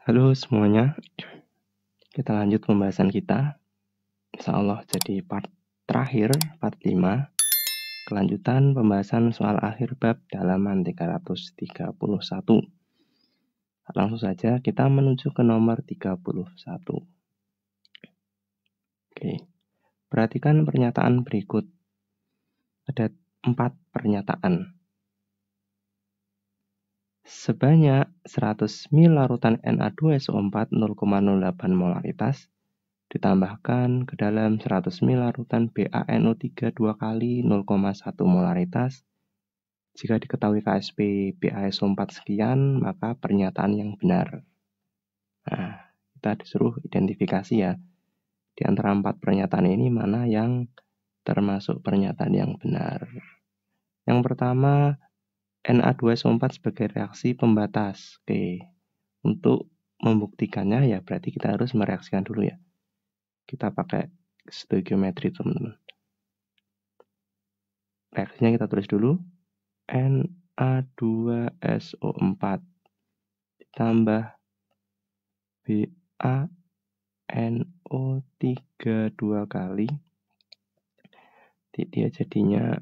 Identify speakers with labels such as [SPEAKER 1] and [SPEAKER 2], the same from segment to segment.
[SPEAKER 1] Halo semuanya, kita lanjut pembahasan kita. Insya Allah jadi part terakhir, part 5. Kelanjutan pembahasan soal akhir bab halaman 331. Langsung saja kita menuju ke nomor 31. Oke, perhatikan pernyataan berikut. Ada 4 pernyataan. Sebanyak 100 ml larutan Na2SO4 0,08 molaritas ditambahkan ke dalam 100 ml larutan BaNO3 2 kali 0,1 molaritas. Jika diketahui KSP BaSO4 sekian, maka pernyataan yang benar. Nah, kita disuruh identifikasi ya. Di antara 4 pernyataan ini mana yang termasuk pernyataan yang benar. Yang pertama, Na2SO4 sebagai reaksi pembatas. Oke, untuk membuktikannya ya berarti kita harus mereaksikan dulu ya. Kita pakai stoikiometri teman-teman. Reaksinya kita tulis dulu. Na2SO4 ditambah BaNO3 2 kali. Dia jadinya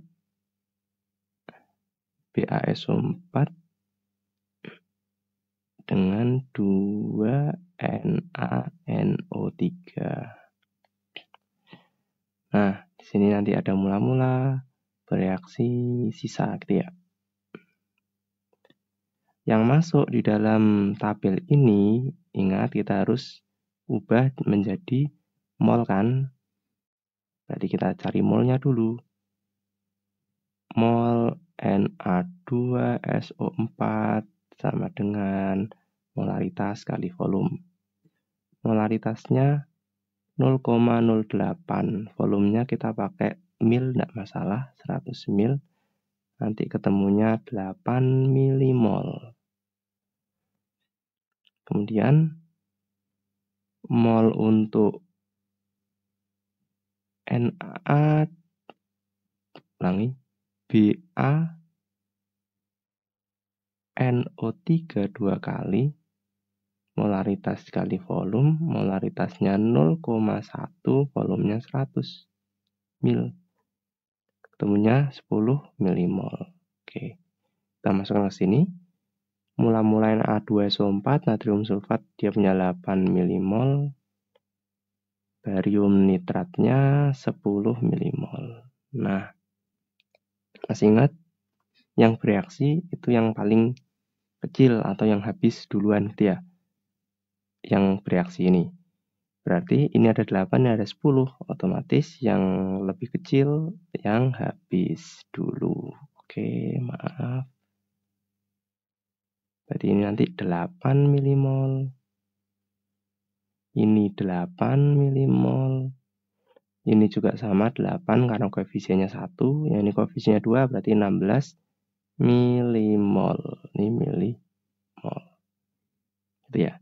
[SPEAKER 1] BaSO4 dengan 2NaNO3. Nah, di sini nanti ada mula-mula bereaksi sisa gitu ya. Yang masuk di dalam tabel ini, ingat kita harus ubah menjadi mol kan. Berarti kita cari molnya dulu. Mol Na2SO4 sama dengan molaritas kali volume. Molaritasnya 0,08. Volumenya kita pakai mil, tidak masalah, 100 mil. Nanti ketemunya 8 milimol. Kemudian mol untuk Na, ulangi, BaNO3 2 kali, molaritas kali volume, molaritasnya 0,1, volumenya 100 mil. Ketemunya 10 milimol. Oke, kita masukkan ke sini. Mula-mula Na2SO4, natrium sulfat dia punya 8 milimol. Barium nitratnya 10 milimol. Nah, masih ingat? Yang bereaksi itu yang paling kecil atau yang habis duluan gitu ya. Yang bereaksi ini. Berarti ini ada 8, ini ada 10. Otomatis yang lebih kecil yang habis dulu. Oke, maaf. Berarti ini nanti 8 milimol. Ini 8 milimol. Ini juga sama 8 karena koefisiennya 1. Yang ini koefisiennya 2 berarti 16 milimol. Ini milimol. Gitu ya.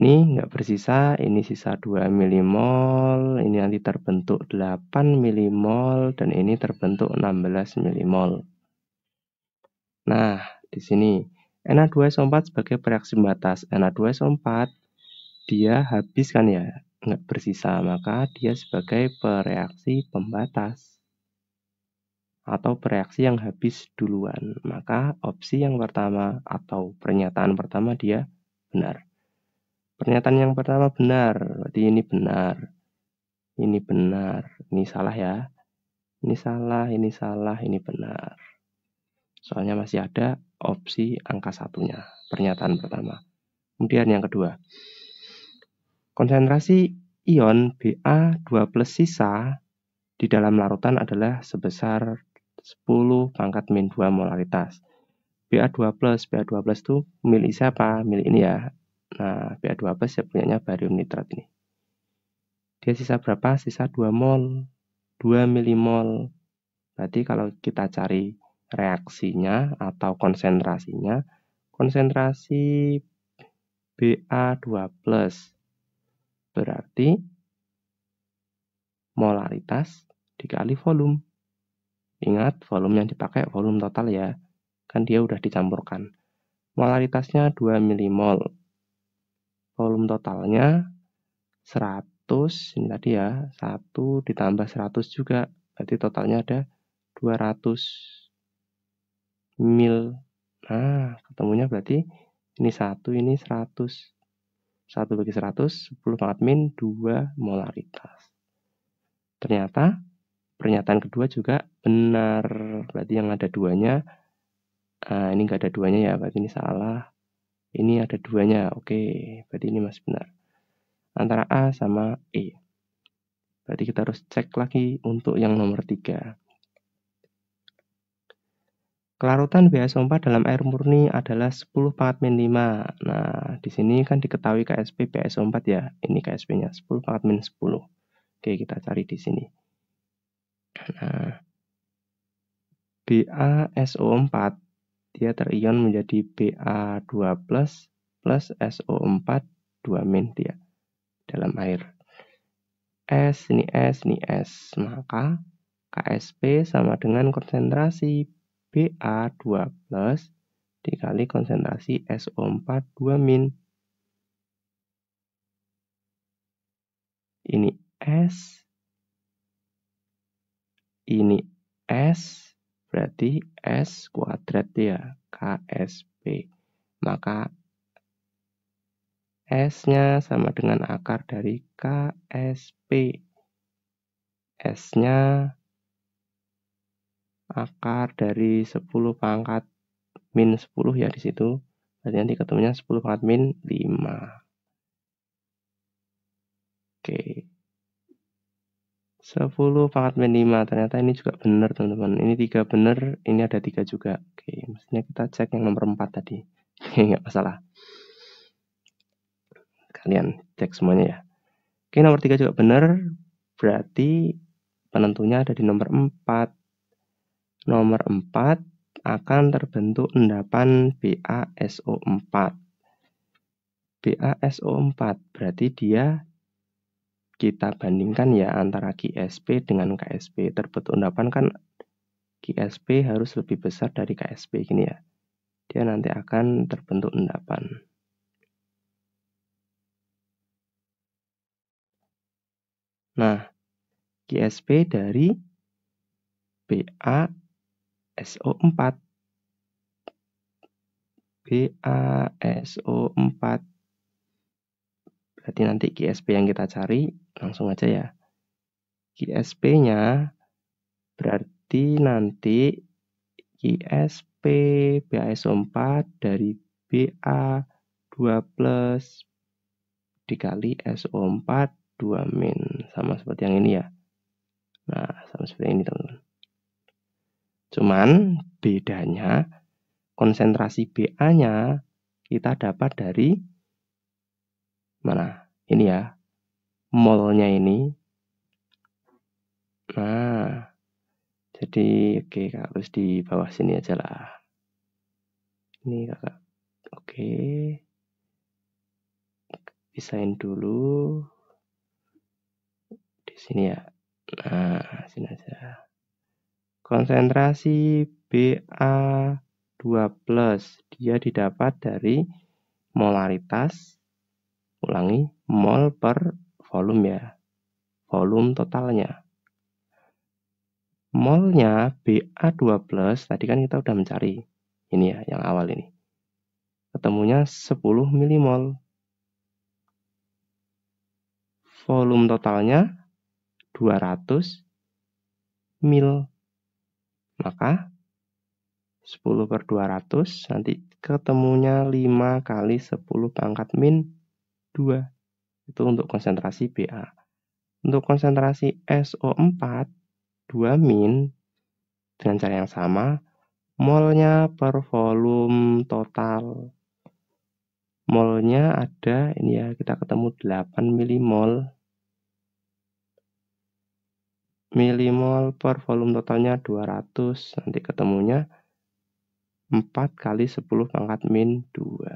[SPEAKER 1] Ini nggak bersisa, ini sisa 2 milimol. Ini nanti terbentuk 8 milimol dan ini terbentuk 16 milimol. Nah, di sini Na2SO4 sebagai bereaksi pembatas. Na2SO4 dia habis kan ya, nggak bersisa, maka dia sebagai bereaksi pembatas atau bereaksi yang habis duluan. Maka opsi yang pertama atau pernyataan pertama dia benar. Pernyataan yang pertama benar, berarti ini benar. Ini benar, ini salah ya. Ini salah, ini salah, ini benar. Soalnya masih ada opsi angka satunya, pernyataan pertama. Kemudian yang kedua, konsentrasi ion Ba2+ sisa di dalam larutan adalah sebesar 10⁻²⁴ molaritas. Ba2+, Ba2+ itu milik siapa? Milik ini ya. Nah, Ba2+ ya punyanya barium nitrat ini. Dia sisa berapa? Sisa 2 mol, 2 milimol. Berarti kalau kita cari reaksinya atau konsentrasinya, konsentrasi Ba2+ berarti molaritas dikali volume. Ingat, volume yang dipakai volume total ya. Kan dia udah dicampurkan. Molaritasnya 2 milimol. volume totalnya 100, ini tadi ya, 1 ditambah 100 juga, berarti totalnya ada 200 mil. Nah, ketemunya berarti ini 1, ini 100. 1 bagi 100, 10 pangkat min 2 molaritas. Ternyata pernyataan kedua juga benar, berarti yang ada duanya, ini nggak ada duanya ya, berarti ini salah. Ini ada duanya, oke, berarti ini masih benar. Antara A sama E. Berarti kita harus cek lagi untuk yang nomor 3. Kelarutan BaSO4 dalam air murni adalah 10 pangkat min 5. Nah, di sini kan diketahui KSP BaSO4 ya. Ini KSP-nya 10 pangkat min 10. Oke, kita cari di sini. Nah, BaSO4 dia terion menjadi Ba2+ plus SO4 2- dia dalam air. S, ini S, ini S. Maka KSP sama dengan konsentrasi Ba2+ dikali konsentrasi SO4 2-. Ini S, ini S, berarti S kuadrat ya, KSP. Maka S-nya sama dengan akar dari KSP. S-nya akar dari 10 pangkat min 10 ya di situ. Berarti nanti ketemunya 10 pangkat min 5. Oke. 10 pangkat min 5. Ternyata ini juga benar, teman-teman. Ini 3 benar, ini ada 3 juga. Oke, mestinya kita cek yang nomor 4 tadi. Enggak masalah. Kalian cek semuanya ya. Oke, nomor 3 juga benar. Berarti penentunya ada di nomor 4. Nomor 4 akan terbentuk endapan BaSO4. BaSO4 berarti dia kita bandingkan ya antara KSP dengan KSP. Terbentuk endapan kan KSP harus lebih besar dari KSP gini ya. Dia nanti akan terbentuk endapan. Nah, KSP dari BaSO4. BaSO4. Berarti nanti KSP yang kita cari langsung aja ya. KSP-nya berarti nanti KSP BaSO4 dari Ba2+ dikali SO4 2- sama seperti yang ini ya. Nah, sama seperti ini teman-teman. Cuman bedanya konsentrasi Ba-nya kita dapat dari mana? Ini ya. Molnya ini. Nah, jadi oke, harus di bawah sini aja lah. Ini kakak. Oke. Pisahin dulu. Di sini ya. Nah, sini aja. Konsentrasi Ba2+ dia didapat dari molaritas, ulangi, mol per volume ya. Volume totalnya. Molnya Ba2+ tadi kan kita udah mencari. Ini ya, yang awal ini. Ketemunya 10 milimol. Volume totalnya 200 mil. Maka 10 per 200 nanti ketemunya 5 kali 10 pangkat min 2. Itu untuk konsentrasi Ba. Untuk konsentrasi SO4 2- dengan cara yang sama, molnya per volume total. Molnya ada, ini ya, kita ketemu 8 milimol. Milimol per volume totalnya 200, nanti ketemunya 4 kali 10 pangkat min 2.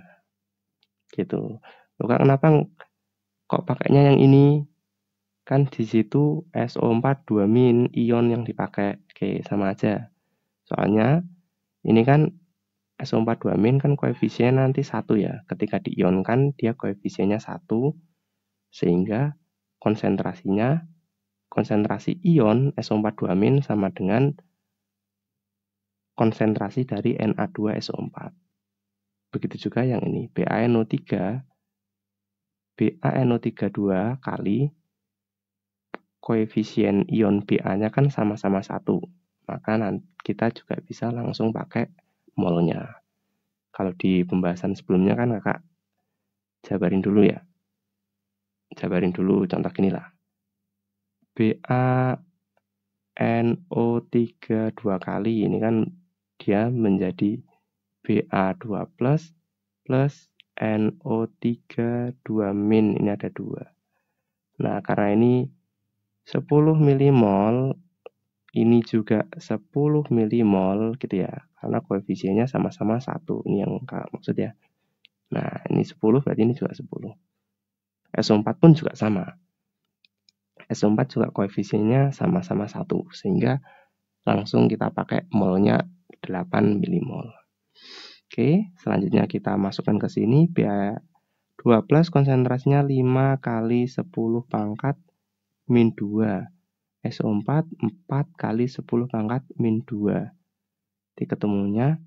[SPEAKER 1] Gitu. Loh, kenapa kok pakainya yang ini? Kan di situ SO4 2- ion yang dipakai. Oke, sama aja. Soalnya ini kan SO4 2- kan koefisiennya nanti 1 ya. Ketika diionkan dia koefisiennya 1, sehingga konsentrasi ion SO4 2- sama dengan konsentrasi dari Na2SO4. Begitu juga yang ini, BaNO3 2 kali koefisien ion Ba-nya kan sama-sama 1. Maka kita juga bisa langsung pakai molnya. Kalau di pembahasan sebelumnya kan kakak jabarin dulu ya. Jabarin dulu contoh gini lah. BaNO3 2 kali ini kan dia menjadi Ba2 plus NO3 2- ini ada 2. Nah, karena ini 10 milimol, ini juga 10 milimol gitu ya. Karena koefisiennya sama-sama 1. Ini yang kakak maksud ya. Nah, ini 10 berarti ini juga 10. SO4 pun juga sama. SO4 juga koefisiennya sama-sama 1. Sehingga langsung kita pakai molnya 8 milimol. Oke, selanjutnya kita masukkan ke sini. Ba2 plus konsentrasinya 5 kali 10 pangkat min 2. SO4 4 kali 10 pangkat min 2. Jadi ketemunya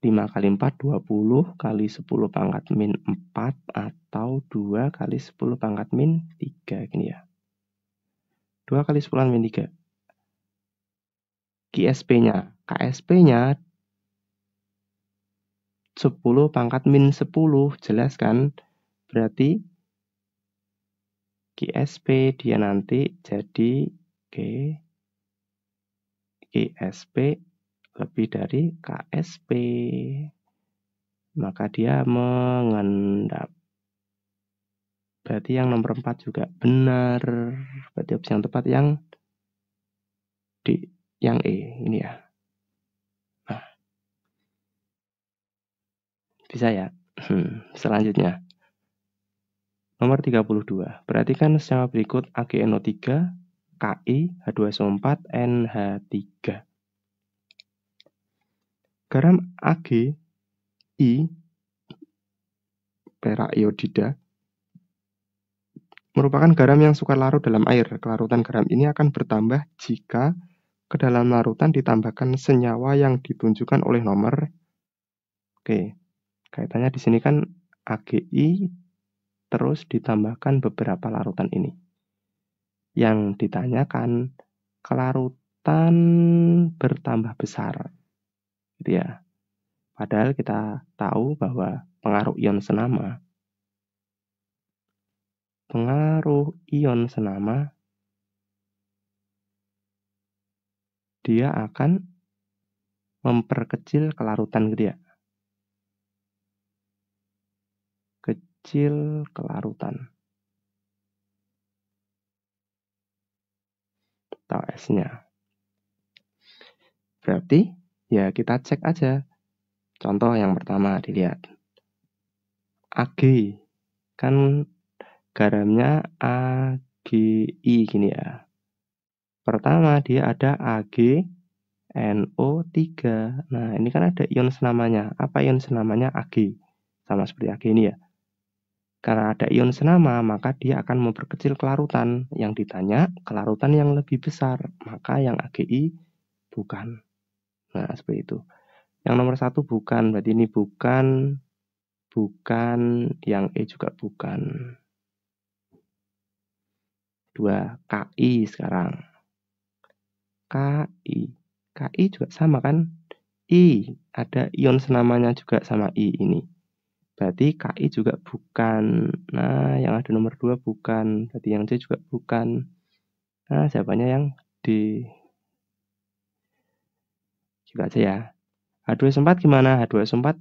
[SPEAKER 1] 5 kali 4, 20 kali 10 pangkat min 4 atau 2 kali 10 pangkat min 3. Gini ya. 2 kali 10 min 3. KSP-nya 10 pangkat min 10. Jelas kan? Berarti KSP dia nanti jadi KSP lebih dari KSP. Maka dia mengendap. Berarti yang nomor 4 juga benar. Berarti opsi yang tepat yang D, yang E ini ya. Nah, bisa ya. Selanjutnya nomor 32. Perhatikan secara berikut AgNO3, Ki, H2SO4, NH3. Garam Ag, I, perak iodida, merupakan garam yang suka larut dalam air. Kelarutan garam ini akan bertambah jika ke dalam larutan ditambahkan senyawa yang ditunjukkan oleh nomor. Oke, kaitannya di sini kan AgI terus ditambahkan beberapa larutan ini. Yang ditanyakan kelarutan bertambah besar. Gitu ya. Padahal kita tahu bahwa pengaruh ion senama dia akan memperkecil kelarutan gitu ya. Kecil kelarutan. Atau S-nya. Berarti ya kita cek aja. Contoh yang pertama dilihat. Ag kan garamnya AgI gini ya. Pertama dia ada AgNO3. Nah, ini kan ada ion senamanya. Apa ion senamanya? Ag. Sama seperti Ag ini ya. Karena ada ion senama, maka dia akan memperkecil kelarutan. Yang ditanya kelarutan yang lebih besar, maka yang AgI bukan. Nah, seperti itu. Yang nomor 1 bukan, berarti ini bukan, yang E juga bukan. 2, Ki sekarang. Ki juga sama kan? I, ada ion senamanya juga sama I ini. Berarti Ki juga bukan. Nah, yang ada nomor 2 bukan. Berarti yang C juga bukan. Nah, jawabannya yang D. Juga aja ya. H2SO4 gimana? H2SO4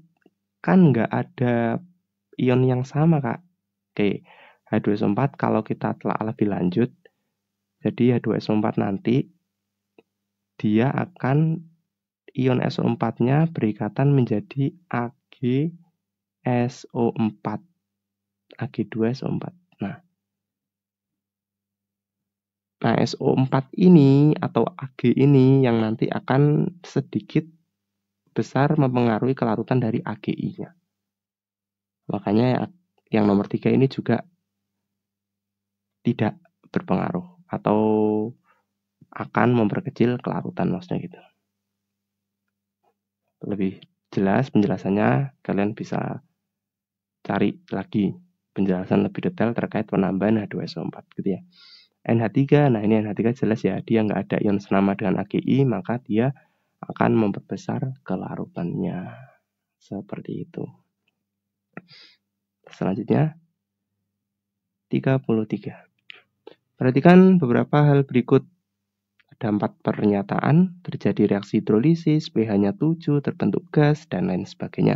[SPEAKER 1] kan nggak ada ion yang sama, Kak. Oke, H2SO4 kalau kita telah lebih lanjut, jadi H2SO4 nanti dia akan ion SO4-nya berikatan menjadi AgSO4. Ag2SO4. Nah, SO4 ini atau Ag ini yang nanti akan sedikit besar mempengaruhi kelarutan dari AgI-nya. Makanya yang nomor 3 ini juga tidak berpengaruh atau akan memperkecil kelarutan, maksudnya gitu. Lebih jelas penjelasannya, kalian bisa cari lagi penjelasan lebih detail terkait penambahan H2SO4 gitu ya. NH3, nah ini NH3 jelas ya, dia nggak ada ion senama dengan AgI, maka dia akan memperbesar kelarutannya. Seperti itu. Selanjutnya 33. Perhatikan beberapa hal berikut. Ada 4 pernyataan, terjadi reaksi hidrolisis, pH-nya 7, terbentuk gas, dan lain sebagainya.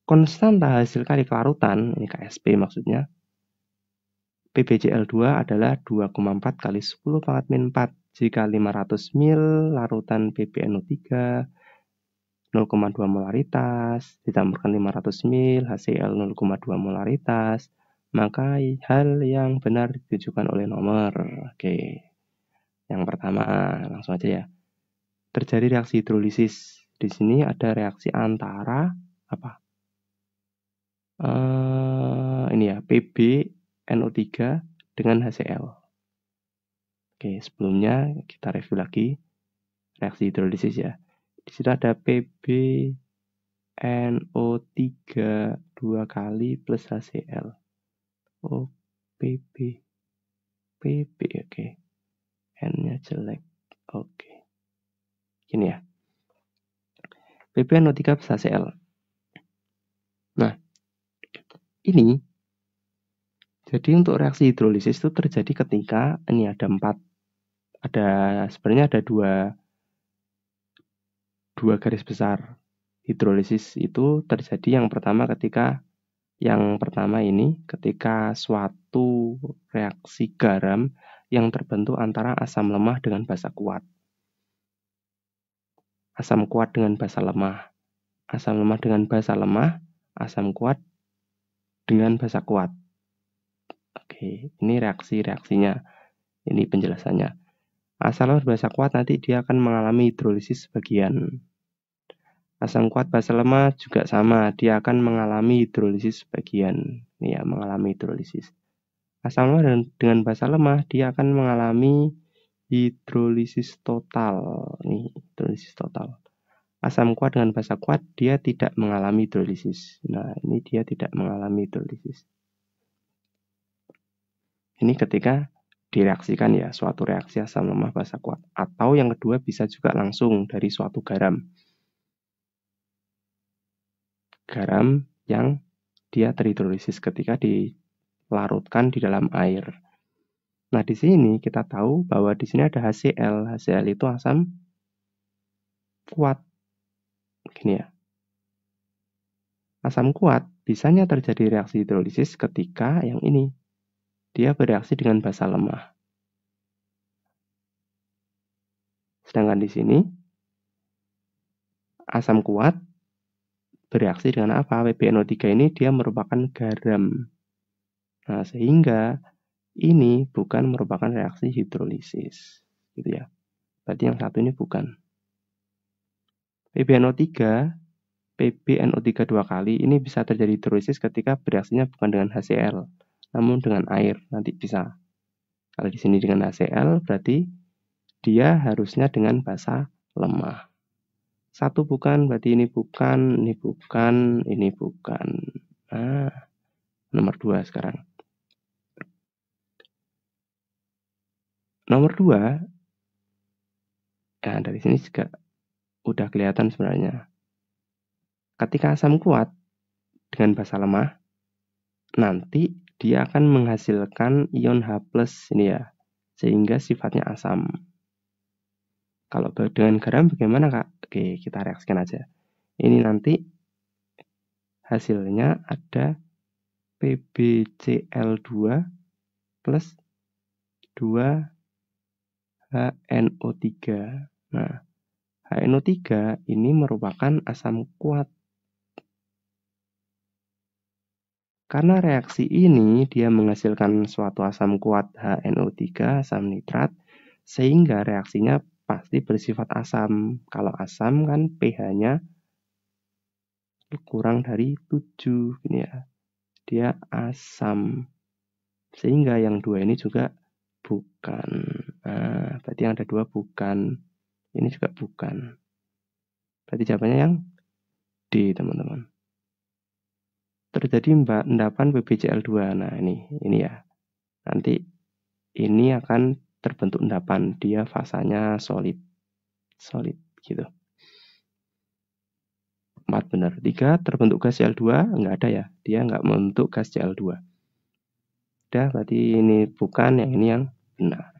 [SPEAKER 1] Konstanta hasil kali kelarutan, ini KSP maksudnya, PbCl2 adalah 2,4 kali 10 pangkat min 4. Jika 500 ml larutan PbNO3 0,2 molaritas ditambahkan 500 ml HCl 0,2 molaritas, maka hal yang benar ditujukan oleh nomor. Oke. Yang pertama, langsung aja ya. Terjadi reaksi hidrolisis. Di sini ada reaksi antara apa? Ini ya, PbNO3 dengan HCl. Oke, sebelumnya kita review lagi reaksi hidrolisis ya. Di situ ada PbNO3 2 kali plus HCl. Oh, PB, oke. N-nya jelek. Oke. Gini ya. PbNO3 plus HCl. Nah, ini jadi untuk reaksi hidrolisis itu terjadi ketika ini ada sebenarnya ada dua garis besar. Hidrolisis itu terjadi yang pertama ini ketika suatu reaksi garam yang terbentuk antara asam lemah dengan basa kuat. Asam kuat dengan basa lemah. Asam lemah dengan basa lemah. Asam kuat dengan basa kuat. Oke, ini reaksinya. Ini penjelasannya. Asam lemah basa kuat nanti dia akan mengalami hidrolisis sebagian. Asam kuat basa lemah juga sama, dia akan mengalami hidrolisis sebagian. Ini ya, mengalami hidrolisis. Asam lemah dengan basa lemah dia akan mengalami hidrolisis total. Nih, hidrolisis total. Asam kuat dengan basa kuat dia tidak mengalami hidrolisis. Nah, ini dia tidak mengalami hidrolisis. Ini ketika direaksikan ya, suatu reaksi asam lemah basa kuat. Atau yang kedua bisa juga langsung dari suatu garam. Garam yang dia terhidrolisis ketika dilarutkan di dalam air. Nah, di sini kita tahu bahwa di sini ada HCl. HCl itu asam kuat. Gini ya. Asam kuat bisanya terjadi reaksi hidrolisis ketika yang ini dia bereaksi dengan basa lemah. Sedangkan di sini asam kuat bereaksi dengan apa? PbNO3 ini dia merupakan garam. Nah, sehingga ini bukan merupakan reaksi hidrolisis. Gitu ya. Berarti yang satu ini bukan. PbNO3 2 kali ini bisa terjadi hidrolisis ketika bereaksinya bukan dengan HCl, namun dengan air. Nanti bisa. Kalau di sini dengan HCl berarti dia harusnya dengan basa lemah. Satu bukan, berarti ini bukan, ini bukan, ini bukan. Nah, nomor 2 sekarang. Nomor 2, ya dari sini juga udah kelihatan sebenarnya. Ketika asam kuat dengan basa lemah, nanti dia akan menghasilkan ion H+ ini ya, sehingga sifatnya asam. Kalau dengan garam bagaimana, Kak? Oke, kita reaksikan aja. Ini nanti hasilnya ada PbCl2 plus 2HNO3. Nah, HNO3 ini merupakan asam kuat. Karena reaksi ini dia menghasilkan suatu asam kuat HNO3, asam nitrat, sehingga reaksinya pasti bersifat asam. Kalau asam kan pH-nya kurang dari 7 ini ya. Dia asam. Sehingga yang 2 ini juga bukan. Nah, berarti yang ada 2 bukan. Ini juga bukan. Berarti jawabannya yang D, teman-teman. Terjadi endapan PbCl2. Nah, ini ya. Nanti ini akan terbentuk endapan. Dia fasanya solid gitu. 4 benar. 3 terbentuk gas Cl2, enggak ada ya. Dia enggak membentuk gas Cl2. Udah, berarti ini bukan, yang ini yang benar.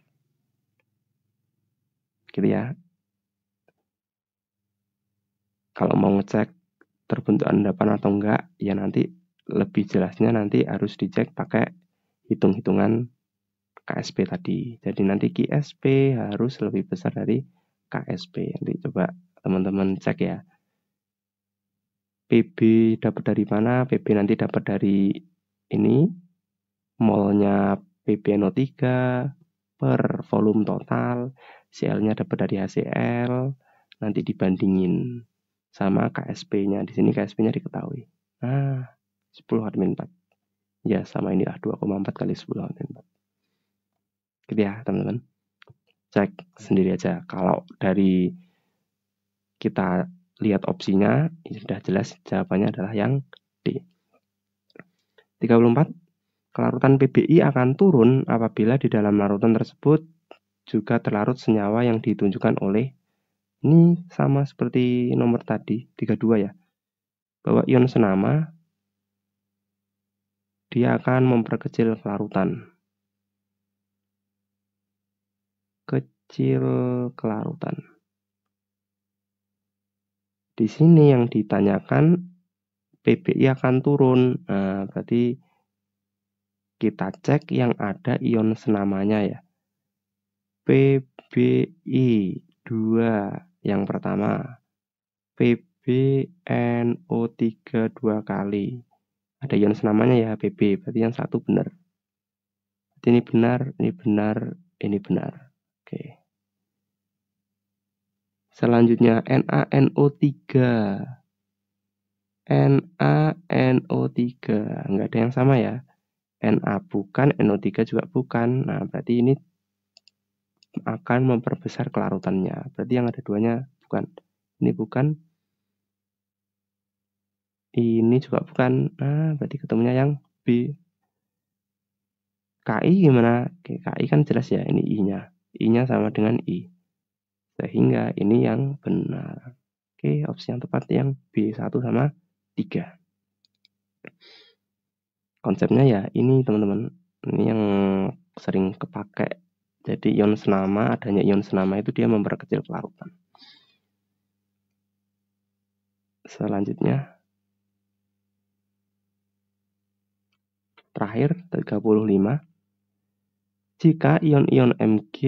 [SPEAKER 1] Gitu ya. Kalau mau ngecek terbentuk endapan atau enggak, ya nanti lebih jelasnya nanti harus dicek pakai hitung-hitungan KSP tadi. Jadi nanti KSP harus lebih besar dari KSP. Nanti coba teman-teman cek ya. PB dapat dari mana? PB nanti dapat dari ini, molnya PbNO3 per volume total, Cl-nya dapat dari HCl, nanti dibandingin sama KSP-nya. Di sini KSP-nya diketahui. Nah, 10-4. Ya, sama inilah 2,4 kali 10-4. Gitu ya, teman-teman. Cek sendiri aja. Kalau dari kita lihat opsinya, sudah jelas jawabannya adalah yang D. 34. Kelarutan PBI akan turun apabila di dalam larutan tersebut juga terlarut senyawa yang ditunjukkan oleh, ini sama seperti nomor tadi, 32 ya. Bahwa ion senama dia akan memperkecil kelarutan. Kecil kelarutan. Di sini yang ditanyakan PBI akan turun. Nah, berarti kita cek yang ada ion senamanya ya. PBI 2 yang pertama. PbNO3 2 kali. Ada ion senamanya ya, Pb. Berarti yang satu benar. Berarti ini benar, ini benar, ini benar. Oke. Selanjutnya NaNO3. NaNO3. Enggak ada yang sama ya. Na bukan, NO3 juga bukan. Nah, berarti ini akan memperbesar kelarutannya. Berarti yang ada duanya bukan. Ini bukan. Ini juga bukan. Nah, berarti ketemunya yang B. KI gimana? Oke, KI kan jelas ya, ini I-nya. I-nya sama dengan I. Sehingga ini yang benar. Oke, opsi yang tepat yang B1 sama 3. Konsepnya ya ini teman-teman. Ini yang sering kepake. Jadi ion senama, adanya ion senama itu dia memperkecil kelarutan. Selanjutnya. Terakhir, 35. Jika ion-ion Mg,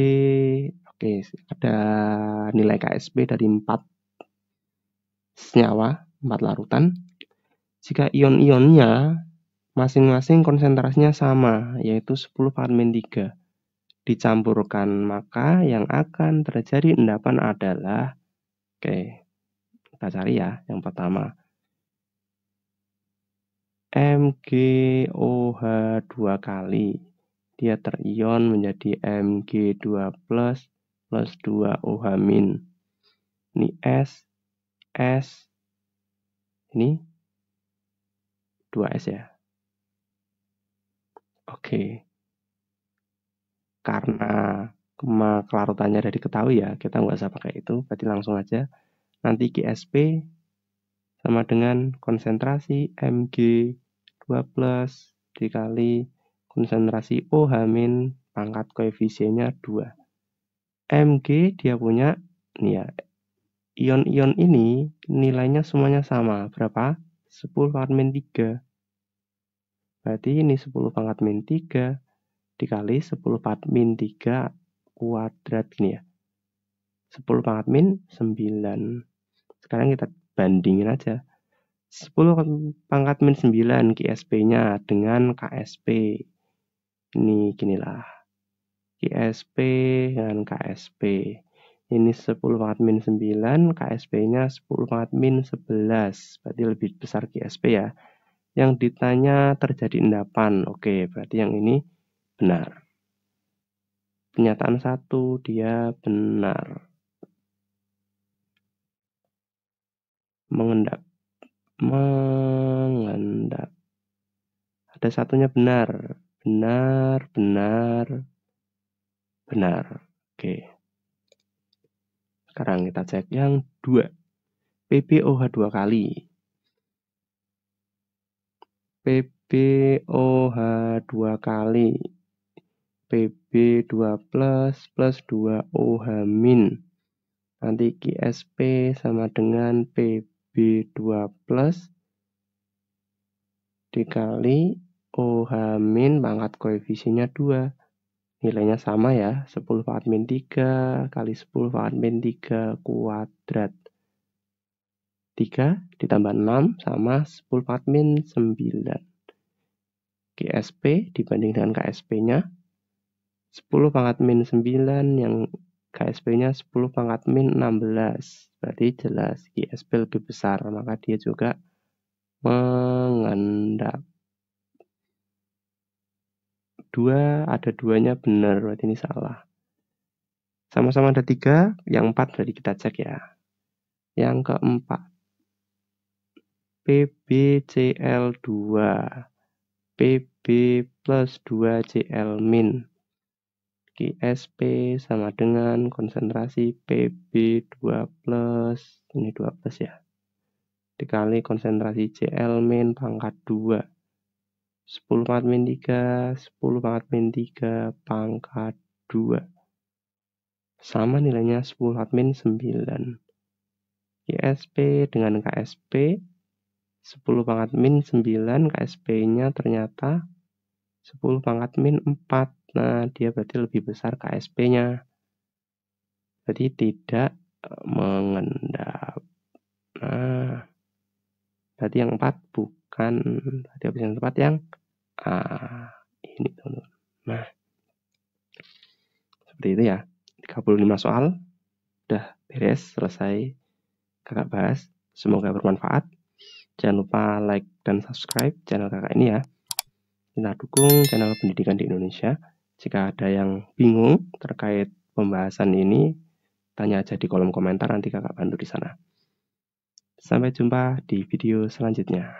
[SPEAKER 1] oke, ada nilai KSP dari 4 senyawa, 4 larutan. Jika ion-ionnya masing-masing konsentrasinya sama, yaitu 10-3 dicampurkan, maka yang akan terjadi endapan adalah, oke, kita cari ya, yang pertama, MgOH 2 kali. Dia terion menjadi Mg2 plus 2OH min. Ini S, ini 2S ya. Oke. Karena kelarutannya udah diketahui ya, kita nggak usah pakai itu, berarti langsung aja. Nanti KSP sama dengan konsentrasi Mg2 plus dikali konsentrasi OH min pangkat koefisiennya 2. Mg dia punya, nih ya, ion-ion ini nilainya semuanya sama. Berapa? 10⁻3. Berarti ini 10⁻3 dikali 10⁻3 kuadrat ini ya. 10⁻9. Sekarang kita bandingin aja. 10⁻9 KSP-nya dengan KSP. Ini ginilah. KSP dengan KSP. Ini 10 pangkat min 9, KSP-nya 10 pangkat min 11. Berarti lebih besar GSP ya. Yang ditanya terjadi endapan. Oke, berarti yang ini benar. Pernyataan 1 dia benar. Mengendap. Mengendap. Ada satunya benar. Benar, benar, benar. Oke. Sekarang kita cek yang 2. PBOH 2 kali. PBOH 2 kali. PB2 plus 2OH min. Nanti QSP sama dengan PB2 plus dikali OH min pangkat koefisiennya 2. Nilainya sama ya, 10 pangkat min 3 kali 10 pangkat min 3 kuadrat. 3 ditambah 6 sama 10 pangkat min 9. GSP dibanding dengan KSP-nya 10 pangkat min 9 yang KSP-nya 10 pangkat min 16. Berarti jelas GSP lebih besar, maka dia juga mengendap. 2 ada 2-nya benar, berarti ini salah. Sama-sama ada 3, yang 4 berarti kita cek ya. Yang keempat, PBCl2, PB plus 2Cl min. GSP sama dengan konsentrasi PB2 plus, ini 2 plus ya, dikali konsentrasi Cl min pangkat 2. 10 pangkat min 3, 10 pangkat min 3 pangkat 2. Sama nilainya 10 pangkat min 9. GSP dengan KSP 10 pangkat min 9, KSP-nya ternyata 10 pangkat min 4. Nah, dia berarti lebih besar KSP-nya. Berarti tidak mengendap. Nah, berarti yang 4 bukan. Berarti opsi yang tepat yang A. Ini teman-teman. Nah, seperti itu ya. 35 soal. Udah beres, selesai kakak bahas. Semoga bermanfaat. Jangan lupa like dan subscribe channel kakak ini ya. Kita dukung channel pendidikan di Indonesia. Jika ada yang bingung terkait pembahasan ini, tanya aja di kolom komentar, nanti kakak bantu di sana. Sampai jumpa di video selanjutnya.